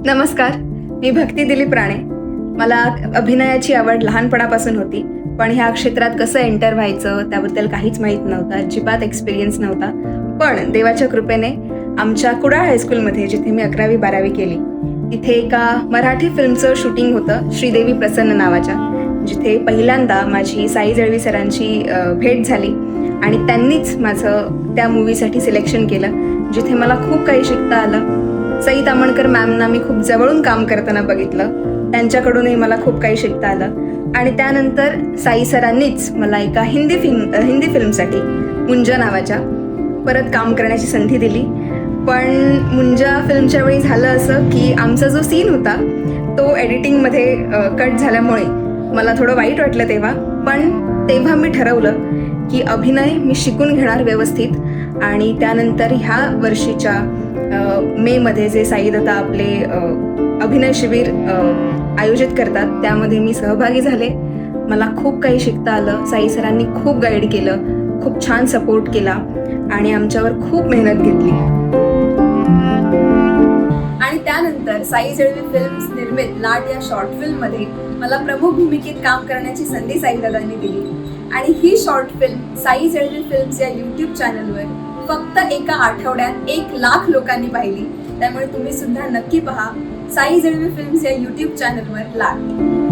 नमस्कार, मी भक्ती दिलीप राणे. मला अभिनयाची आवड लहानपणापासून होती, पण ह्या क्षेत्रात कसं एंटर व्हायचं त्याबद्दल काहीच माहीत नव्हतं, अजिबात एक्सपिरियन्स नव्हता. पण देवाच्या कृपेने आमच्या कुडाळ हायस्कूलमध्ये, जिथे मी 11वी-12वी केली, तिथे एका मराठी फिल्मचं शूटिंग होतं, श्रीदेवी प्रसन्न नावाच्या, जिथे पहिल्यांदा माझी साई जळवी सरांची भेट झाली आणि त्यांनीच माझं त्या मूवीसाठी सिलेक्शन केलं, जिथे मला खूप काही शिकता आलं. सई तामणकर मॅमना मी खूप जवळून काम करताना बघितलं, त्यांच्याकडूनही मला खूप काही शिकता आलं. आणि त्यानंतर साई सरांनीच मला एका हिंदी फिल्मसाठी मुंजा नावाच्या परत काम करण्याची संधी दिली. पण मुंजा फिल्मच्या वेळी झालं असं की आमचा जो सीन होता तो एडिटिंगमध्ये कट झाल्यामुळे मला थोडं वाईट वाटलं तेव्हा. पण तेव्हा मी ठरवलं की अभिनय मी शिकून घेणार व्यवस्थित. आणि त्यानंतर ह्या वर्षीच्या मेमध्ये जे साईदत्ता आपले अभिनय शिबिर आयोजित करतात त्यामध्ये मी सहभागी झाले. मला खूप काही शिकता आलं. साई सरांनी खूप गाईड केलं, खूप छान सपोर्ट केला आणि आमच्यावर खूप मेहनत घेतली. आणि त्यानंतर साई जळवी फिल्म्स निर्मित लाट या शॉर्ट फिल्ममध्ये मला प्रमुख भूमिकेत काम करण्याची संधी साईदादांनी दिली. आणि ही short film Sai Jalvi films या यूट्यूब चॅनलवर फक्त एका आठवड्यात 1,00,000 लोकांनी पाहिली. त्यामुळे तुम्ही सुद्धा नक्की पहा साई जळवी फिल्म्स या यूट्यूब चॅनलवर लाट.